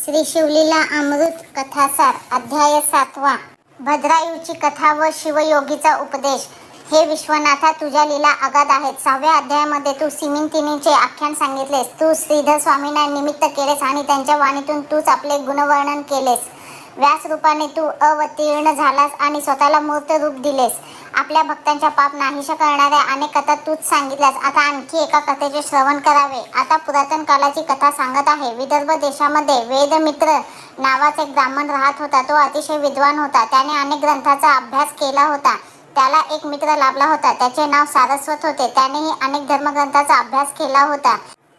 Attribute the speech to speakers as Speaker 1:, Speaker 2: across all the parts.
Speaker 1: श्री शिवलीला अमृत कथासार अध्याय 7. भद्रायुची कथा व शिवयोगीचा उपदेश. हे विश्वनाथा, तुझ्या लीला अगाध आहेत. 6व्या अध्यायामध्ये तू सिमिंतिनीचे आख्यान सांगितलेस. तू श्रीधर स्वामींना निमित्त केलेस आणि त्यांच्या वाणीतून तूच आपले गुणवर्णन केलेस. व्यास रूपाने तू अवतीर्ण झालास आणि स्वतःला मूर्त रूप दिलेस. आपल्या भक्तांच्या पाप नाहीशा करणाऱ्या अनेक कथा तूच सांगितल्यास. आता आणखी एका कथेचे श्रवण करावे. आता पुरातन कालाची कथा सांगत आहे. विदर्भ देशामध्ये वेदमित्र नावाचा एक ब्राह्मण राहत होता. तो अतिशय विद्वान होता. त्याने अनेक ग्रंथाचा अभ्यास केला होता. त्याला एक मित्र लाभला होता. त्याचे नाव सारस्वत होते. त्यानेही अनेक धर्मग्रंथाचा अभ्यास केला होता.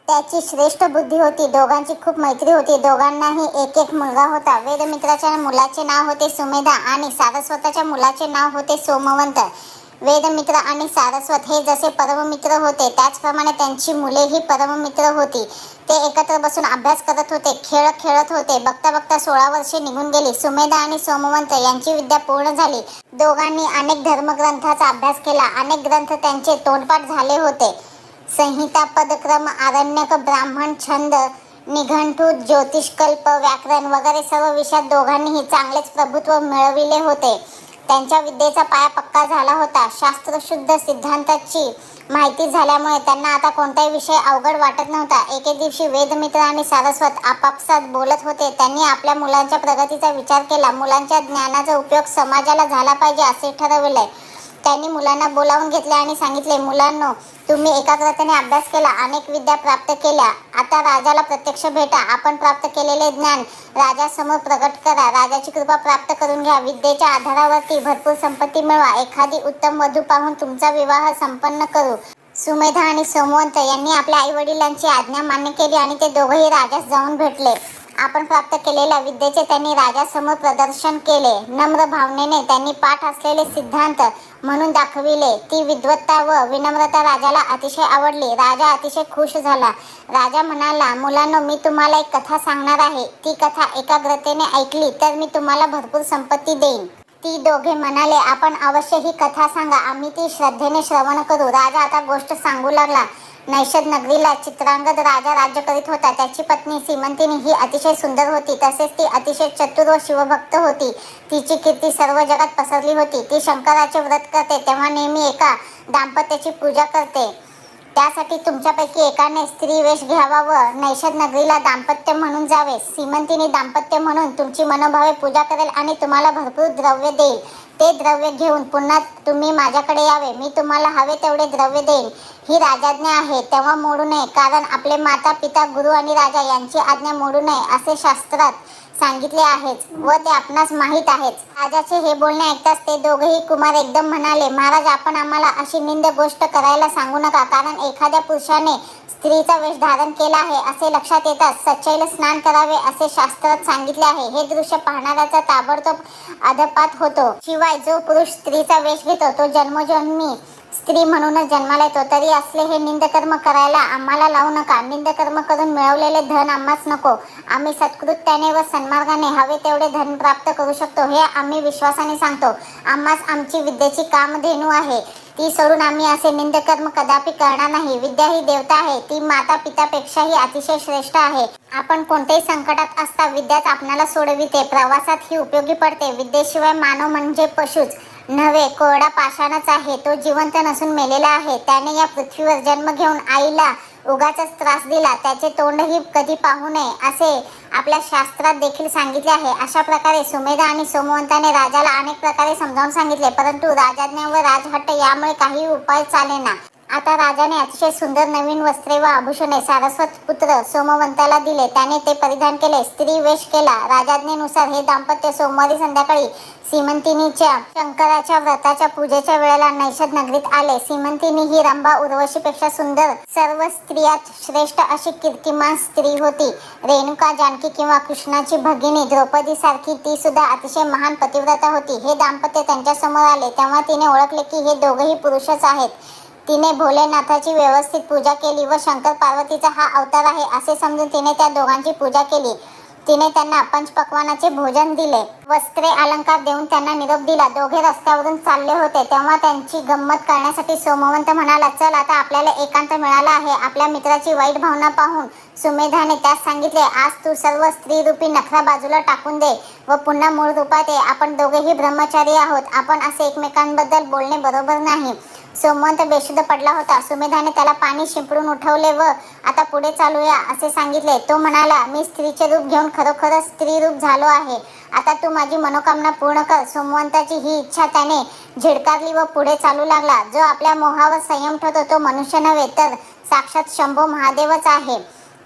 Speaker 1: त्याची श्रेष्ठ बुद्धी होती. दोघांची खूप मैत्री होती. दोघांनाही एक एक मुलगा होता. वेदमित्राच्या मुलाचे नाव होते सुमेधा आणि सारस्वताच्या मुलाचे नाव होते सोमवंत. वेदमित्र आणि सारस्वत हे जसे परममित्र होते, त्याचप्रमाणे त्यांची मुलेही परममित्र होती. ते एकत्र बसून अभ्यास करत होते, खेळ खेळत होते. बघता बघता 16 वर्षे निघून गेली. सुमेधा आणि सोमवंत यांची विद्या पूर्ण झाली. दोघांनी अनेक धर्मग्रंथाचा अभ्यास केला. अनेक ग्रंथ त्यांचे तोंडपाठ झाले होते. संहिता, पदक्रम, आरण्यक, ब्राह्मण, छंद, निघंटू, ज्योतिषकल्प, व्याकरण वगैरे सर्व विषयात दोघांनीही चांगलेच प्रभुत्व मिळविले होते. त्यांच्या विद्येचा पाया पक्का झाला होता. शास्त्रशुद्ध सिद्धांताची माहिती झाल्यामुळे त्यांना आता कोणताही विषय अवघड वाटत नव्हता. एके दिवशी वेदमित्र आणि सारस्वत आपापसात बोलत होते. त्यांनी आपल्या मुलांच्या प्रगतीचा विचार केला. मुलांच्या ज्ञानाचा उपयोग समाजाला झाला पाहिजे असे ठरवले. त्यांनी मुलांना बोलावून घेतले आणि सांगितले, मुलांनो, तुम्ही एकाग्रतेने अभ्यास केला, अनेक विद्या प्राप्त केल्या. आता राजाला प्रत्यक्ष भेटा. आपण प्राप्त केलेले ज्ञान राजासमोर प्रकट करा. राजाची कृपा प्राप्त करून घ्या. विद्येच्या आधारावरती भरपूर संपत्ती मिळवा. एखादी उत्तम वधू पाहून तुमचा विवाह संपन्न करू. सुमेधा आणि सोमवंत यांनी आपल्या आई वडिलांची आज्ञा मान्य केली आणि ते दोघेही राजास जाऊन भेटले. आपण प्राप्त केलेल्या विद्येचे त्यांनी राजासमोर प्रदर्शन केले. नम्र भावनेने त्यांनी पाठ असलेले सिद्धांत म्हणून दाखविले. ती विद्वत्ता व विनम्रता राजाला अतिशय आवडली. राजा अतिशय खुश झाला. राजा म्हणाला, मुलांनो, मी तुम्हाला एक कथा सांगणार आहे. ती कथा एकाग्रतेने ऐकली तर मी तुम्हाला भरपूर संपत्ती देईन. ती दोघे म्हणाले, आपण अवश्य ही कथा सांगा. आम्ही ती श्रद्धेने श्रवण करू. राजा आता गोष्ट सांगू लागला. नैषद नगरीला चित्रांगद राजा राज्य करीत होता. त्याची पत्नी सिमंतिनी ही अतिशय सुंदर होती. तसेच ती अतिशय चतुर व शिवभक्त होती. तिची कीर्ती सर्व जगात पसरली होती. ती शंकराचे व्रत करते तेव्हा नेहमी एका दाम्पत्याची पूजा करते. त्यासाठी तुमच्यापैकी एकाने स्त्री वेश घ्यावा व नैषद नगरीला दाम्पत्य म्हणून जावे. सिमंतिनी दाम्पत्य म्हणून तुमची मनोभावे पूजा करेल आणि तुम्हाला भरपूर द्रव्य देईल. ते द्रव्य घेऊन पुन्हा तुम्ही माझ्याकडे यावे. मी तुम्हाला हवे तेवढे द्रव्य देईन. ही राजाज्ञा आहे, तेव्हा मोडू नये, कारण आपले माता पिता गुरु आणि राजा यांची आज्ञा मोडू नये असे शास्त्रात सांगितले आहेच व ते आपणास माहीत आहेच. राजाचे हे बोलणे ऐकताच ते दोघेही कुमार एकदम म्हणाले, महाराज, आपण आम्हाला अशी निंद गोष्ट करायला सांगू नका, कारण एखाद्या पुरुषाने स्त्रीचा वेश धारण केला आहे असे लक्षात येताच सच्चैल स्नान करावे असे शास्त्रात सांगितले आहे. हे दृश्य पाहणाऱ्याचा ताबडतोब अधपात होतो. शिवाय जो पुरुष स्त्रीचा वेश घेतो तो जन्मोजन्मी स्त्री म्हणूनच जन्माला येतो. तरी असले हे निंदकर्म करायला आम्हाला लावू नका. निंदकर्म करून मिळवलेले धन आम्हास नको. आम्ही सत्कृत्याने व सन्मार्गाने हवे तेवढे धन प्राप्त करू शकतो हे आम्ही विश्वासाने सांगतो. आम्हास आमची विद्येची कामधेनू आहे. ती सोडून आम्ही असे निंदकर्म कदापि करणार नाही. विद्या ही देवता आहे. ती माता पितापेक्षाही अतिशय श्रेष्ठ आहे. आपण कोणत्याही संकटात असता विद्याच आपणाला सोडविते. प्रवासात ही उपयोगी पडते. विद्येशिवाय मानव म्हणजे पशुच नव्हे, कोरडा पाषाणच आहे. तो जिवंत नसून मेलेला आहे. त्याने या पृथ्वीवर जन्म घेऊन आईला उगाचच त्रास दिला. त्याचे तोंडही कधी पाहू नये असे आपल्या शास्त्रात देखील सांगितले आहे. अशा प्रकारे सुमेधा आणि सोमवंताने राजाला अनेक प्रकारे समजावून सांगितले, परंतु राजाज्ञा व राजहट्ट यामुळे काही उपाय चालेना. आता राजाने अतिशय सुंदर नवीन वस्त्रे व आभूषणे सारस्वत पुत्र सोमवंताला दिले. त्याने ते परिधान केले. स्त्री वेश केला. राजाज्ञेनुसार हे दाम्पत्य सोमवारी संध्याकाळी सिमंतिनीच्या शंकराच्या व्रताच्या पूजेच्या वेळेला नैषद नगरीत आले. सिमंतिनी ही रंभा उर्वशीपेक्षा सुंदर, सर्व स्त्रियात श्रेष्ठ अशी कीर्तिमान स्त्री होती. रेणुका, जानकी किंवा कृष्णाची भगिनी द्रौपदी सारखी ती सुद्धा अतिशय महान पतिव्रता होती. हे दाम्पत्य त्यांच्या समोर आले तेव्हा तिने ओळखले की हे दोघेही पुरुषच आहेत. तिने भोलेनाथाची व्यवस्थित पूजा केली व शंकर पार्वतीचा हा अवतार आहे असे समजून तिने त्या दोघांची पूजा केली. तिने त्यांना पंचपक्वानाचे भोजन दिले, वस्त्रे अलंकार देऊन त्यांना निरोप दिला. दोघे रस्त्यावरून चालले होते तेव्हा त्यांची गंमत करण्यासाठी सोमवंत म्हणाला, चल आता आपल्याला एकांत मिळाला आहे. आपल्या मित्राची वाईट भावना पाहून सुमेधाने त्यास सांगितले, आज तू सर्व स्त्रीरूपी नखरा बाजूला टाकून दे व पुन्हा मूळ रूपात ये. आपण दोघेही ब्रह्मचारी आहोत. आपण असे एकमेकांबद्दल बोलणे बरोबर नाही. सोमवंत बेशुद्ध पडला होता. सुमेधाने त्याला पाणी शिंपडून उठवले व आता पुढे चालूया असे सांगितले. तो म्हणाला, मी स्त्रीचे रूप घेऊन खरोखरच स्त्री रूप झालो आहे. आता तू माझी मनोकामना पूर्ण कर. सोमवंताची ही इच्छा त्याने झिडकारली व पुढे चालू लागला. जो आपल्या मोहावर संयम ठेवतो तो मनुष्य नव्हे तर साक्षात शंभो महादेवच आहे.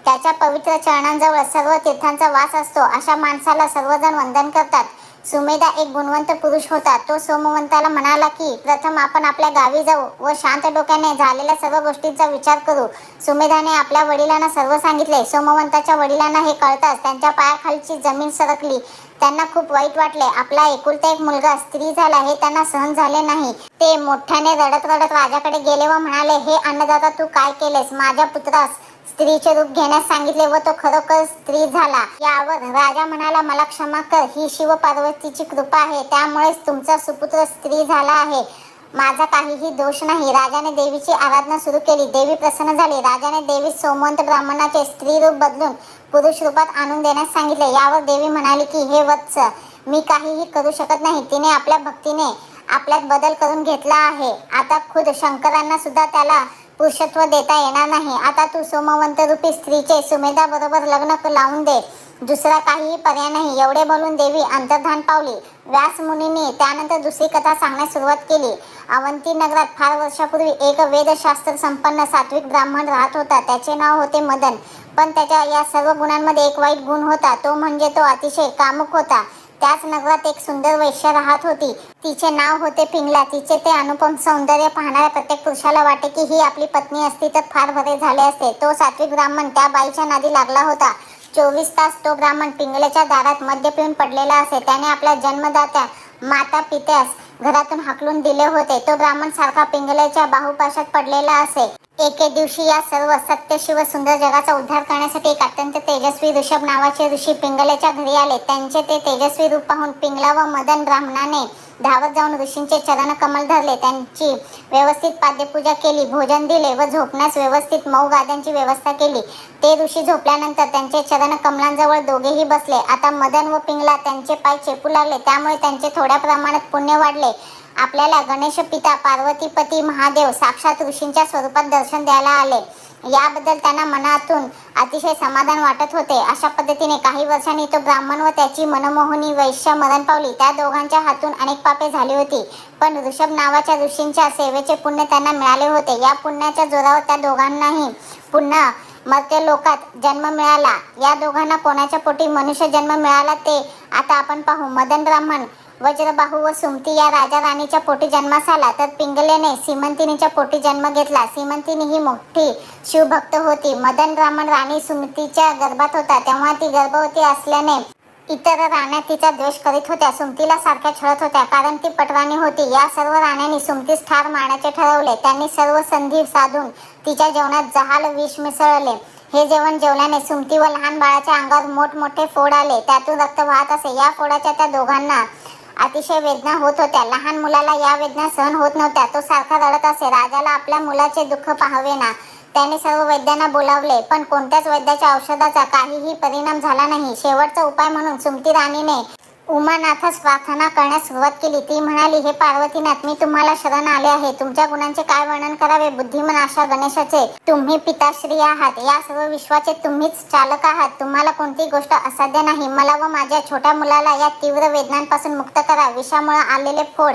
Speaker 1: त्याच्या पवित्र चरणांजवळ सर्व तीर्थांचा वास असतो. अशा माणसाला सर्वजण वंदन करतात. सुमेधा एक गुणवंत पुरुष होता. तो सोमवंताला म्हणाला की प्रथम आपण आपल्या गावी जाऊ व शांत डोक्याने झालेल्या सर्व गोष्टींचा विचार करू. सुमेधाने आपल्या वडिलांना सर्व सांगितले. सोमवंताच्या वडिलांना हे कळताच त्यांच्या पायाखालची जमीन सरकली. त्यांना खूप वाईट वाटले. आपला एकुलता एक मुलगा स्त्री झाला हे त्यांना सहन झाले नाही. ते मोठ्याने रडत रडत राजाकडे गेले व म्हणाले, हे अन्नदाता, तू काय केलेस? माझ्या पुत्रास स्त्रीचे रूप घेण्यास सांगितले व तो खरोखर स्त्री झाला. यावर राजा म्हणाला, मला क्षमा कर. ही शिव पार्वतीची कृपा आहे. त्यामुळेच तुमचा सुपुत्र स्त्री झाला आहे. माझा काहीही दोष नाही. राजाने देवीची आराधना सुरू केली. देवी प्रसन्न झाली. राजाने देवीस सोमवंत ब्राह्मणाचे स्त्री रूप बदलून पुरुष रूपात आणून देण्यास सांगितले. यावर देवी म्हणाली की हे वत्स, मी काहीही करू शकत नाही. तिने आपल्या भक्तीने आपल्यात बदल करून घेतला आहे. आता खुद शंकरांना सुद्धा त्याला पुरुषत्व देता येणार नाही. आता तू सोमवंत रूपी स्त्रीचे सुमेधा बरोबर लग्न लावून दे. दुसरा काहीही पर्याय नाही. एवढे बोलून देवी अंतर्धान पावली. व्यास मुनीने त्यानंतर दुसरी कथा सांगण्यास सुरुवात केली. अवंती नगरात फार वर्षापूर्वी एक वेदशास्त्र संपन्न सात्विक ब्राह्मण राहत होता. त्याचे नाव होते मदन. पण त्याच्या या सर्व गुणांमध्ये एक वाईट गुण होता. तो म्हणजे तो अतिशय कामुक होता. त्याच नगरात एक सुंदर वैश्य राहत होती. तिचे नाव होते पिंगला. तिचे ते अनुपम सौंदर्य पाहणाऱ्या प्रत्येक पुरुषाला वाटे की ही आपली पत्नी असती तर फार बरे झाले असते. तो सात्विक ब्राह्मण त्या बाईच्या नादी लागला होता. 24 तास तो ब्राह्मण पिंगलेच्या दारात मद्य पिऊन पडलेला असे. त्याने आपल्या जन्मदात्या माता पित्यास घरातून हाकलून दिले होते. तो ब्राह्मण सारखा पिंगलेच्या बाहुपाशात पडलेला असे. एके दिवशी या सर्व सत्यशिव सुंदर जगाचा उद्धार करण्यासाठी एक अत्यंत तेजस्वी ऋषभ नावाचे ऋषी पिंगलेच्या घरी आले. त्यांचे ते तेजस्वी रूप पाहून पिंगला व मदन ब्राह्मणाने धावत जाऊन ऋषींचे चरण कमल धरले. त्यांची व्यवस्थित पाद्यपूजा केली, भोजन दिले व झोपण्यास व्यवस्थित मऊ गाद्यांची व्यवस्था केली. ते ऋषी झोपल्यानंतर त्यांचे चरण कमलांजवळ दोघेही बसले. आता मदन व पिंगला त्यांचे पाय चेपू लागले. त्यामुळे त्यांचे थोड्या प्रमाणात पुण्य वाढले. आपल्याला गणेश पिता पार्वतीपती महादेव साक्षात ऋषींच्या स्वरूपात दर्शन द्यायला आले. याबद्दल त्यांना मनातून अतिशय समाधान वाटत होते. अशा पद्धतीने काही वर्षांनी तो ब्राह्मण व त्याची मनमोहनी वैश्य मरण पावली. त्या दोघांच्या हातून अनेक पापे झाली होती. पण ऋषभ नावाच्या ऋषींच्या सेवेचे पुण्य त्यांना मिळाले होते. या पुण्याच्या जोरावर त्या दोघांनाही पुन्हा मर्त्य लोकात जन्म मिळाला. या दोघांना कोणाच्या पोटी मनुष्य जन्म मिळाला ते आता आपण पाहू. मदन ब्राह्मण वज्रबाहू व सुमती या राजा राणीच्या पोटी जन्मास आला, तर पिंगलेने सीमंतिनीच्या पोटी जन्म घेतला. सीमंतिनी ही मोठी शिवभक्त होती. मदन ब्राह्मण राणी सुमतीच्या गर्भात होता तेव्हा ती गर्भवती असल्याने इतर राण्या तिचा द्वेष करीत होत्या. सुमतीला सारख्या छळत होत्या कारण ती पटराणी होती. या सर्व राण्यांनी सुमतीस ठार मारण्याचे ठरवले. त्यांनी सर्व संधी साधून तिच्या जेवणात जहाल विष मिसळले. हे जेवण जेवल्याने सुमती व लहान बाळाच्या अंगावर मोठमोठे फोड आले. त्यातून रक्त वाहत असे. या फोडाच्या त्या दोघांना अतिशय वेदना होत होत्या. लहान मुलाला या वेदना सहन होत नव्हत्या. तो सारखा रडत असे. राजाला आपल्या मुलाचे दुःख पाहावेना. त्याने सर्व वैद्यांना बोलावले पण कोणत्याच वैद्याच्या औषधाचा काहीही परिणाम झाला नाही. शेवटचा उपाय म्हणून सुमती राणीने उमानाथास प्रार्थना करण्यास सुरुवात केली. ती म्हणाली, हे पार्वतीनाथ, मी तुम्हाला शरण आले आहे. तुमच्या गुणांचे काय वर्णन करावे. बुद्धिमान अशा गणेशाचे तुम्ही पिताश्री आहात. या सर्व विश्वाचे तुम्हीच चालक आहात. तुम्हाला कोणती गोष्ट असाध्य नाही. मला व माझ्या छोट्या मुलाला या तीव्र वेदनांपासून मुक्त करा. विषामुळे आलेले फोड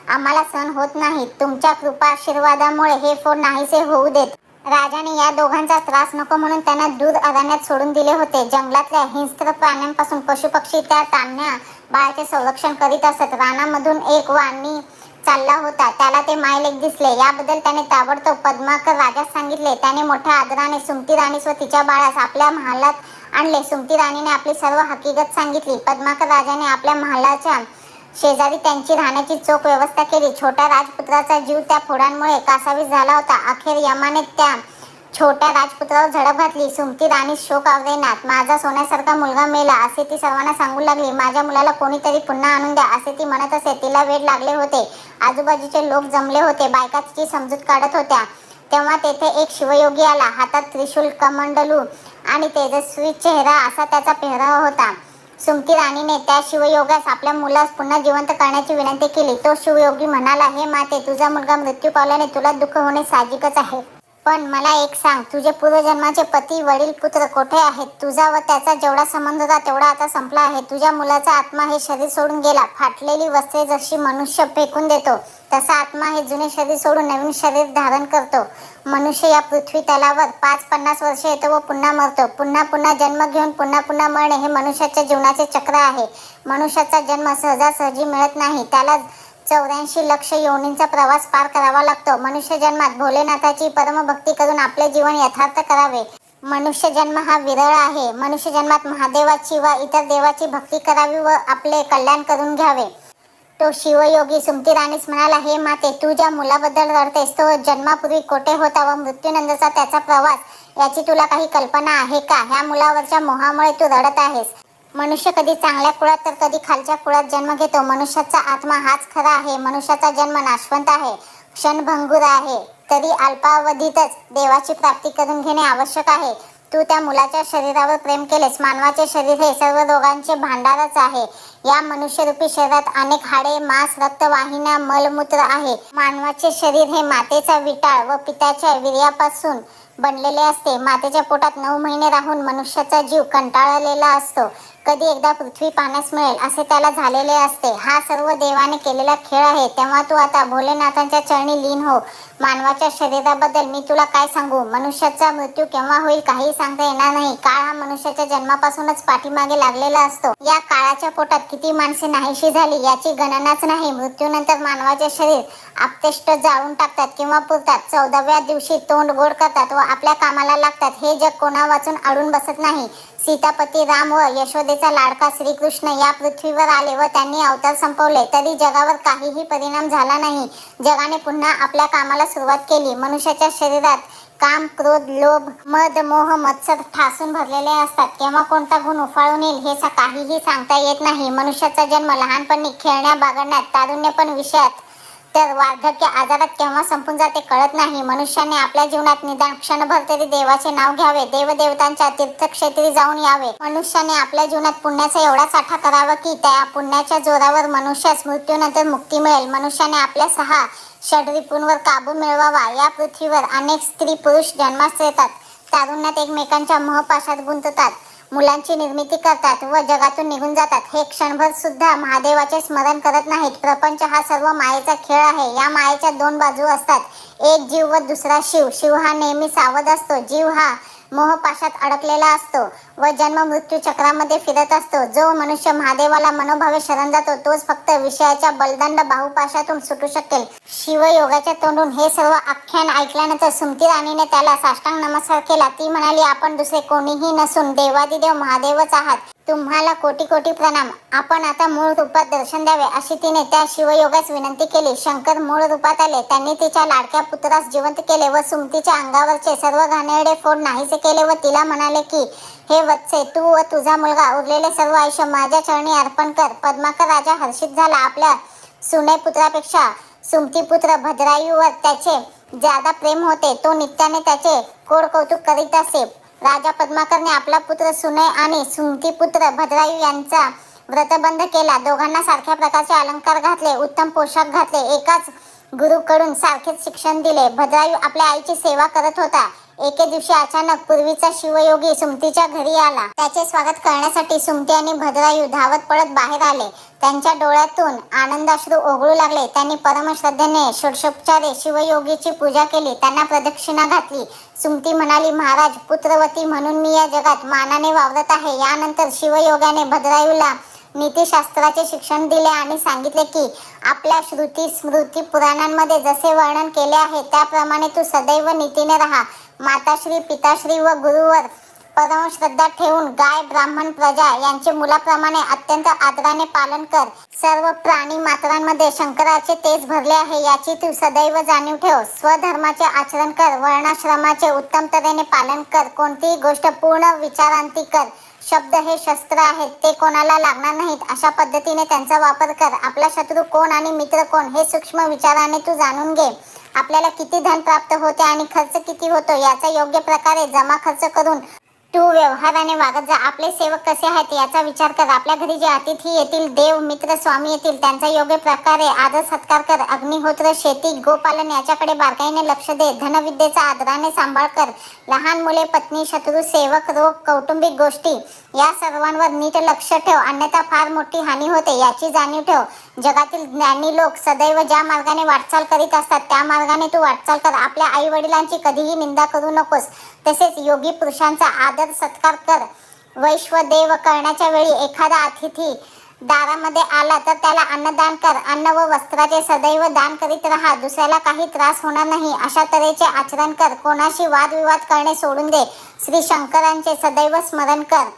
Speaker 1: आम्हाला सहन होत नाहीत. तुमच्या कृपाशीर्वादामुळे हे फोड नाहीसे होऊ देत. राजाने या दोघांचा त्रास नको म्हणून त्यांना दूर अरण्यात सोडून दिले होते. जंगलातल्या हिंस्त्र प्राण्यांपासून पशुपक्षी त्या तान्ह्या बाळाचे संरक्षण करीत असत. रानामधून एक वाणी चालला होता. त्याला ते मायलेक दिसले. याबद्दल त्याने ताबडतोब पद्माकर राजास सांगितले. त्याने मोठ्या आदराने सुमती राणीस व तिच्या बाळास आपल्या महालात आणले. सुमती राणीने आपली सर्व हकीकत सांगितली. पद्माकर राजाने आपल्या महालाच्या शेजारी त्यांची राहण्याची चोख व्यवस्था केली. छोट्या राजपुत्राचा जीव त्या फोडांमुळे कासावीस झाला होता. अखेर यमाने त्या छोट्या राजपुत्रावर झडप घातली. सुमती राणी शोक आवरेनात. माझा सोन्यासारखा मुलगा मेला असे ती सर्वांना सांगू लागली. माझ्या मुलाला कोणीतरी पुन्हा आणून द्या असे ती म्हणत असे. तिला वेड लागले होते. आजूबाजूचे लोक जमले होते. बायका तिची समजूत काढत होत्या. तेव्हा तेथे एक शिवयोगी आला. हातात त्रिशूल, कमंडलू आणि तेजस्वी चेहरा असा त्याचा पेहराव होता. सुमती राणीने त्या शिवयोगास आपल्या मुलास पुन्हा जिवंत करण्याची विनंती केली. तो शिवयोगी म्हणाला, हे माते, तुझा मुलगा मृत्यू पावल्याने तुला दुःख होणे साहजिकच आहे. पण मला एक सांग, तुझे पूर्वजन्माचे पती, वडील, पुत्र कोठे आहेत? तुझा व त्याचा जेवढा संबंध होता तेवढा आता संपला आहे. तुझ्या मुलाचा आत्मा हे शरीर सोडून गेला. फाटलेली वस्त्रे जशी मनुष्य फेकून देतो तसा आत्मा हे जुने शरीर सोडून नवीन शरीर धारण करतो. मनुष्य या पृथ्वी तलावर 5-50 वर्षे येतो व पुन्हा मरतो. पुन्हा पुन्हा जन्म घेऊन पुन्हा पुन्हा मरणे हे मनुष्याच्या जीवनाचे चक्र आहे. मनुष्याचा जन्म सहजासहजी मिळत नाही. त्याला 84 लक्ष योनींचा प्रवास पार करावा लागतो. मनुष्य जन्मात भोलेनाथाची परमभक्ती करून आपले जीवन यथार्थ करावे. मनुष्य जन्म हा विरळ आहे. मनुष्य जन्मात महादेवाची व इतर देवाची भक्ती करावी व आपले कल्याण करून घ्यावे. तो शिवयोगी सुमती राणीस म्हणाला, हे माते, तू ज्या मुलाबद्दल रडतेस तो जन्मापूर्वी कोठे होता व मृत्यूनंतरचा त्याचा प्रवास याची तुला काही कल्पना आहे का? ह्या मुलावरच्या मोहामुळे तू रडत आहेस. मनुष्य कधी चांगल्या कुळात तर कधी खालच्या कुळात जन्म घेतो. मनुष्याचा आत्मा हाच खरा आहे. मनुष्याचा जन्म नाशवंत आहे, क्षणभंगूर आहे. तरी अल्पावधीतच देवाची प्राप्ती करून घेणे आवश्यक आहे. तू त्या मुलाच्या शरीरावर प्रेम केलेस. मानवाचे शरीर हे सर्व रोगांचे भांडारच आहे. या मनुष्यरूपी शरीरात अनेक हाडे, मांस, रक्तवाहिन्या, मलमूत्र आहे. मानवाचे शरीर हे मातेचा विटाळ व पित्याच्या वीर्यापासून बनलेले असते. मातेच्या पोटात 9 महिने राहून मनुष्याचा जीव कंटाळलेला असतो. कधी एकदा पृथ्वी पाण्यास मिळेल असे त्याला झालेले असते. हा सर्व देवाने केलेला खेळ आहे. तेव्हा तू आता भोलेनाथांच्या चरणी लीन हो. मानवाच्या शरीराबद्दल मी तुला काय सांगू? मनुष्याचा मृत्यू केव्हा होईल काही सांगता येणार नाही. काळ हा मनुष्याच्या जन्मापासूनच पाठीमागे लागलेला असतो. या काळाच्या पोटात किती माणसे नाहीशी झाली याची गणनाच नाही. मृत्यूनंतर मानवाचे शरीर आपतेष्ट जाळून टाकतात किंवा पुरतात. 14व्या दिवशी तोंड गोड करतात व आपल्या कामाला लागतात. हे जग कोणा वाचून अडून बसत नाही. सीतापती राम व यशोदेचा लाडका श्रीकृष्ण या पृथ्वीवर आले व त्यांनी अवतार संपवले तरी जगावर काहीही परिणाम झाला नाही. जगाने पुन्हा आपल्या कामाला सुरुवात केली. मनुष्याच्या शरीरात काम, क्रोध, लोभ, मद, मोह, मत्सर ठासून भरलेले असतात. केव्हा कोणता गुण उफाळून येईल हे काहीही सांगता येत नाही. मनुष्याचा जन्म लहानपणी खेळण्या बागडण्यात, तारुण्यपण विषयात, तर वार्धक्य आजारात केव्हा संपून जाते कळत नाही. मनुष्याने आपल्या जीवनात निदान क्षणभर तरी देवाचे नाव घ्यावे. देवदेवतांच्या तीर्थक्षेत्री जाऊन यावे. मनुष्याने आपल्या जीवनात पुण्याचा एवढा साठा करावा की त्या पुण्याच्या जोरावर मनुष्यास मृत्यूनंतर मुक्ती मिळेल. मनुष्याने आपल्या 6 षड्रिपूंवर काबू मिळवावा. या पृथ्वीवर अनेक स्त्री पुरुष जन्मास येतात. तारुण्यात एकमेकांच्या मोहपाशात गुंततात. मुलांची निर्मिती करतात व जगातून निघून जातात. हे क्षणभर सुद्धा महादेवाचे स्मरण करत नाहीत. प्रपंच हा सर्व मायेचा खेळ आहे. या मायेच्या 2 बाजू असतात. एक जीव व दुसरा शिव. शिव हा नेहमी सावध असतो. जीव हा मोहपाशात अडकलेला असतो व जन्म मृत्यू चक्रामध्ये फिरत असतो. जो मनुष्य महादेवाला मनोभावे शरण जातो तोच फक्त विषयाच्या बलदंड बाहुपाशातून सुटू शकेल. शिवयोगाच्या तोंडून हे सर्व आख्यान ऐकल्यानंतर सुमती राणीने त्याला साष्टांग नमस्कार केला. ती म्हणाली, आपण दुसरे कोणीही नसून देवादिदेव महादेवच आहात. तुम्हाला कोटी कोटी प्रणाम. आपण आता मूळ रूपात दर्शन द्यावे अशी तिने त्या शिवयोगास विनंती केली. शंकर मूळ रूपात आले. त्यांनी तिच्या लाडक्या पुत्रास जिवंत केले व सुमतीच्या अंगावरचे सर्व घाणेरडे फोड नाहीसे केले व तिला म्हणाले की, हे वत्से, तू व तुझा मुलगा उरलेले सर्व आयुष्य माझ्या चरणी अर्पण कर. पद्माकर राजा हर्षित झाला. आपल्या सुने पुत्रापेक्षा सुमतीपुत्र भद्रायूवर त्याचे ज्यादा प्रेम होते. तो नित्याने त्याचे कोड कौतुक करीत असे. राजा पद्माकरने आपला पुत्र सुने आणि सुमतीपुत्र भद्रायू यांचा व्रतबंध केला. दोघांना सारख्या प्रकारचे अलंकार घातले, उत्तम पोशाख घातले, एकाच गुरुकडून सारखेच शिक्षण दिले. भद्रायू आपल्या आईची सेवा करत होता. एके दिवशी अचानक पूर्वीचा शिवयोगी सुमतीच्या घरी आला. त्याचे स्वागत करण्यासाठी सुमती आणि भद्रायू धावत पळत बाहेर आले. त्यांच्या डोळ्यातून आनंदाश्रू ओघळू लागले. त्यांनी परमश्रद्धेने षोडशोपचारे शिवयोगीची पूजा केली. त्यांना प्रदक्षिणा घातली. सुमती म्हणाली, महाराज, पुत्रवती म्हणून मी या जगात मानाने वावरत आहे. यानंतर शिवयोगाने भद्रायूला नीतिशास्त्राचे शिक्षण दिले आणि सांगितले की, आपल्या श्रुती स्मृती पुराणांमध्ये जसे वर्णन केले आहे त्याप्रमाणे तू सदैव नीतीने राहा. माताश्री, पिताश्री व गुरुवर परमश्रद्धा ठेवून गाय, ब्राह्मण, प्रजा यांचे मुलाप्रमाणे अत्यंत आदराने पालन कर. सर्व प्राणी मात्रांमध्ये शंकराचे तेज भरले आहे याची तू सदैव जाणीव ठेव. स्वधर्माचे आचरण कर. वर्णाश्रमाचे उत्तम तऱ्हेने पालन कर. कोणतीही गोष्ट पूर्ण विचारांती कर. शब्द हे शस्त्र आहेत, ते कोणाला लागणार नाहीत अशा पद्धतीने त्यांचा वापर कर. आपला शत्रू कोण आणि मित्र कोण हे सूक्ष्म विचाराने तू जाणून घे. आपल्याला किती धन प्राप्त होते आणि खर्च किती होतो याचा योग्य प्रकारे जमा खर्च करून तू व्यवहाराने वागत जा. आपले सेवक कसे आहेत याचा विचार कर. आपल्या घरी जे अतिथी येतील, देव, मित्र, स्वामी येतील त्यांचा योग्य प्रकारे आदर सत्कार कर. अग्निहोत्र, शेती, गोपालन याच्याकडे बारकाईने लक्ष दे. धनविद्येचा आदराने सांभाळ कर. लहान मुले, पत्नी, शत्रू, सेवक, रोग, कौटुंबिक गोष्टी या सर्वांवर नीट लक्ष ठेव, अन्यथा फार मोठी हानी होते याची जाणीव ठेव. जगातील ज्ञानी लोक सदैव ज्या मार्गाने वाटचाल करीत असतात त्या मार्गाने तू वाटचाल कर. आपल्या आई वडिलांची कधीही निंदा करू नकोस. तसेच योगी पुरुषांचा आदर सत्कार कर. वैश्वदेव करण्याच्या वेळी एखादा अतिथी दारामध्ये आला तर त्याला अन्नदान कर. अन्न व वस्त्राचे सदैव दान करीत राहा. दुसऱ्याला काही त्रास होणार नाही अशा तऱ्हेचे आचरण कर. कोणाशी वादविवाद करणे सोडून दे. श्री शंकरांचे सदैव स्मरण कर.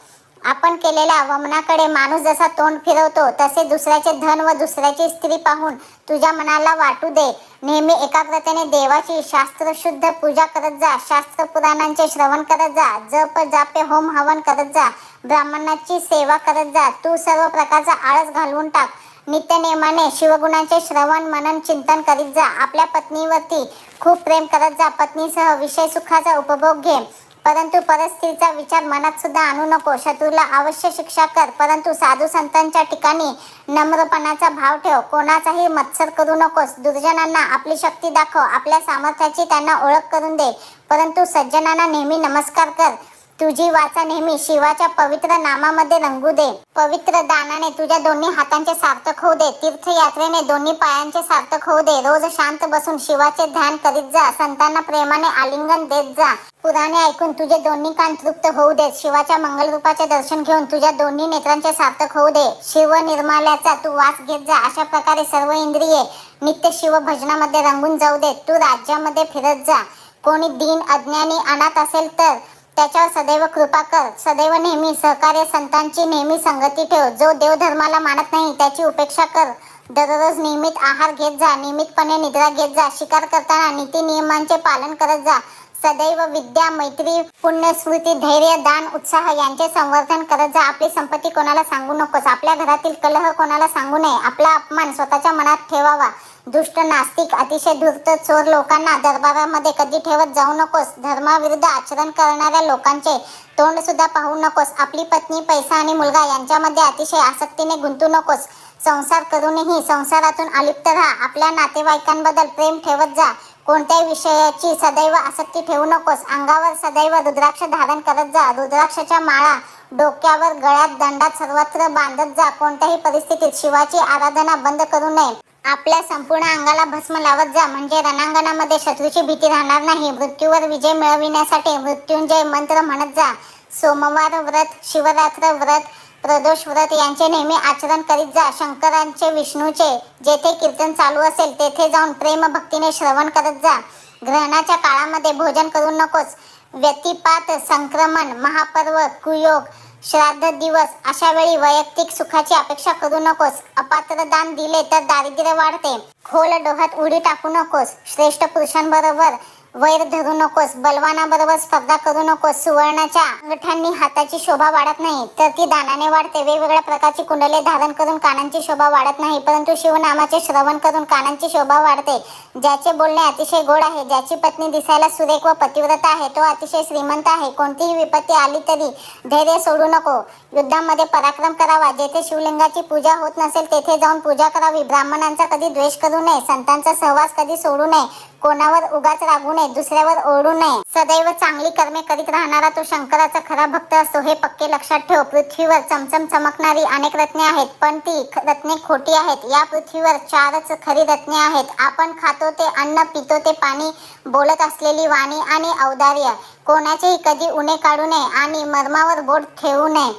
Speaker 1: आपण केलेल्या वमनाकडे माणूस जसा तोंड फिरवतो तसे दुसऱ्याचे धन व दुसऱ्याची स्त्री पाहून तुझ्या मनाला वाटू दे. नेहमी एकाग्रतेने देवाची शास्त्रशुद्ध पूजा करत जा. शास्त्र पुराणांचे श्रवण करत जा. जप जापे होम हवन करत जा. ब्राह्मणाची सेवा करत जा. तू सर्व प्रकारचा आळस घालवून टाक. नित्यनेमाने शिवगुणांचे श्रवण मनन चिंतन करीत जा. आपल्या पत्नीवरती खूप प्रेम करत जा. पत्नीसह विषय सुखाचा उपभोग घे, परंतु परस्त्रीचा विचार मनात सुद्धा आणू नको. शत्रूला अवश्य शिक्षा कर, परंतु साधू संतांच्या ठिकाणी नम्रपणाचा भाव ठेव. कोणाचाही मत्सर करू नकोस. दुर्जनांना आपली शक्ती दाखव. आपल्या सामर्थ्याची त्यांना ओळख करून दे, परंतु सज्जनांना नेहमी नमस्कार कर. तुझी वाचा नेहमी शिवाच्या पवित्र नामामध्ये रंगू दे. पवित्र दानाने तुझ्या दोन्ही हातांचे सार्थक होऊ दे. तीर्थयात्रेने दोन्ही पायांचे सार्थक होऊ दे. रोज शांत बसून शिवाचे ध्यान करीत जा. संतांना प्रेमाने आलिंगन देत जा. पुराणे ऐकून तुझे दोन्ही कान तृप्त होऊ दे. शिवाच्या मंगल रूपाचे दर्शन घेऊन तुझ्या दोन्ही नेत्रांचे सार्थक होऊ दे. शिव निर्माल्याचा तू वास घेत जा. अशा प्रकारे सर्व इंद्रिये नित्य शिव भजनामध्ये रंगून जाऊ दे. तू राज्यामध्ये फिरत जा. कोणी दीन, अज्ञानी, अनाथ असेल तर त्याच्यावर सदैव कृपा कर. सदैव नेहमी सहकार्य संतांची नेहमी संगती ठेव. जो देवधर्माला मानत नाही त्याची उपेक्षा कर. दररोज नियमित आहार घेत जा. नियमितपणे निद्रा घेत जा. शिकार करताना नीती नियमांचे पालन करत जा. सदैव विद्या, मैत्री, पुण्य, स्मृती, धैर्य, दान, उत्साह यांचे संवर्धन करत जा. आपली संपत्ती कोणाला सांगू नकोस. आपल्या घरातील कलह कोणाला सांगू नये. आपला अपमान स्वतःच्या मनात ठेवावा. दुष्ट, नास्तिक, अतिशय धूर्त, चोर लोकांना दरबारामध्ये कधी ठेवत जाऊ नकोस. धर्माविरुद्ध आचरण करणाऱ्या लोकांचे तोंड सुद्धा पाहू नकोस. आपली पत्नी, पैसा आणि मुलगा यांच्यामध्ये अतिशय आसक्तीने गुंतू नकोस. संसार करूनही संसारातून अलिप्त राहा. आपल्या नातेवाईकांबद्दल प्रेम ठेवत जा. कोणत्याही विषयाची सदैव आसक्ती ठेवू नकोस. अंगावर सदैव रुद्राक्ष धारण करत जा. रुद्राक्षाच्या माळा डोक्यावर, गळ्यात, दंडात सर्वत्र बांधत जा. कोणत्याही परिस्थितीत शिवाची आराधना बंद करू नये. आपल्या संपूर्ण अंगाला भस्म लावत जा, म्हणजे रणांगणामध्ये शत्रूची भीती राहणार नाही. मृत्यूवर विजय मिळविण्यासाठी मृत्युंजय मंत्र म्हणत जा. सोमवार व्रत, शिवरात्र व्रत, प्रदोष व्रत यांचे नेहमी आचरण करीत जा. शंकरांचे, विष्णूचे जेथे कीर्तन चालू असेल तेथे जाऊन प्रेम भक्तीने श्रवण करत जा. ग्रहणाच्या काळामध्ये भोजन करू नकोस. व्यतिपात, संक्रमण, महापर्व, कुयोग, श्राद्ध दिवस अशा वेळी वैयक्तिक सुखाची अपेक्षा करू नकोस. अपात्र दान दिले तर दारिद्र्य वाढते. खोल डोहात उडी टाकू नकोस. श्रेष्ठ पुरुषांबरोबर वैर धरू नकोस. बलवानाबरोबर स्पर्धा करू नकोस. सुवर्णाच्या अंगठ्यांनी हाताची शोभा वाढत नाही तर ती दानाने वाढते. वेगवेगळ्या प्रकारची कुंडले धारण करून कानांची शोभा वाढत नाही, परंतु शिवनामाचे श्रवण करून कानांची शोभा वाढते. ज्याचे बोलणे अतिशय गोड आहे, ज्याची पत्नी दिसायला सुरेख व पतिव्रता आहे, तो अतिशय श्रीमंत आहे. कोणतीही विपत्ती आली तरी धैर्य सोडू नको. युद्धामध्ये पराक्रम करावा. जेथे शिवलिंगाची पूजा होत नसेल तेथे जाऊन पूजा करावी. ब्राह्मणांचा कधी द्वेष करू नये. संतांचा सहवास कधी सोडू नये. कोणावर उगाच रागू नये. दुसऱ्यावर ओरडू नये. सदैव चांगली कर्मे करीत राहणारा तो शंकराचा खरा भक्त असतो, हे पक्के लक्षात ठेव. पृथ्वीवर चमचम चमकणारी अनेक रत्ने आहेत, पण ती रत्ने खोटी आहेत. या पृथ्वीवर 4च खरी रत्ने आहेत. आपण खातो ते अन्न, पितो ते पाणी, बोलत असलेली वाणी आणि औदार्य. कोणाचेही कधी उणे काढू नये आणि मर्मावर बोट ठेवू नये.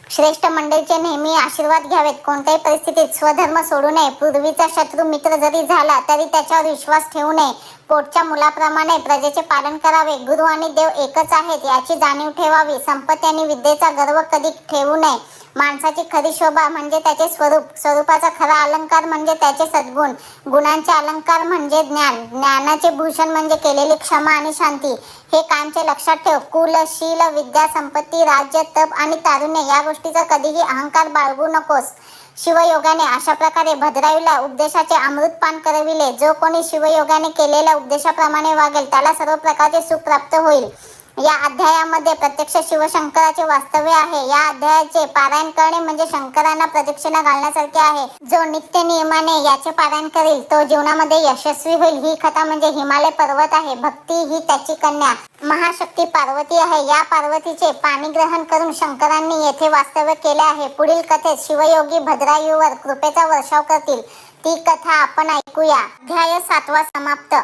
Speaker 1: श्रेष्ठ मंडळीचे नेहमी आशीर्वाद घ्यावेत. कोणत्याही परिस्थितीत स्वधर्म सोडू नये. पूर्वीचा शत्रू मित्र जरी झाला तरी त्याच्यावर विश्वास ठेवू नये. पोटच्या मुलाप्रमाणे प्रजेचे पालन करावे. गुरु आणि देव एकच आहेत याची जाणीव ठेवावी. संपत्ती आणि विद्येचा गर्व कधी ठेवू नये. माणसाची खरी शोभा म्हणजे त्याचे स्वरूप. स्वरूपाचा खरा अलंकार म्हणजे त्याचे सद्गुण. गुणांचे अलंकार म्हणजे ज्ञान. ज्ञानाचे भूषण म्हणजे केलेली क्षमा आणि शांती. हे कायमचे लक्षात ठेव. कुल, शील, विद्या, संपत्ती, राज्य, तप आणि तारुण्य या गोष्टीचा कधीही अहंकार बाळगू नकोस. शिवयोगाने अशा प्रकारे भद्रायूला उपदेशाचे अमृतपान करविले. जो कोणी शिवयोगाने केलेल्या उपदेशाप्रमाणे वागेल त्याला सर्व प्रकारचे सुख प्राप्त होईल. या अध्यायामध्ये प्रत्यक्ष शिवशंकराचे वास्तव्य आहे. या अध्यायाचे पारायण करणे म्हणजे शंकरांना प्रदक्षिणा घालण्यासारखे आहे. जो नित्य नियमाने याचे पारायण करेल तो जीवनामध्ये यशस्वी होईल. ही कथा म्हणजे हिमालय पर्वत आहे. भक्ती ही त्याची कन्या महाशक्ती पार्वती आहे. या पार्वतीचे पाणीग्रहण करून शंकरांनी येथे वास्तव्य केले आहे. पुढील कथेत शिवयोगी भद्रायूवर कृपेचा वर्षाव करतील. ती कथा आपण ऐकूया. अध्याय 7 समाप्त.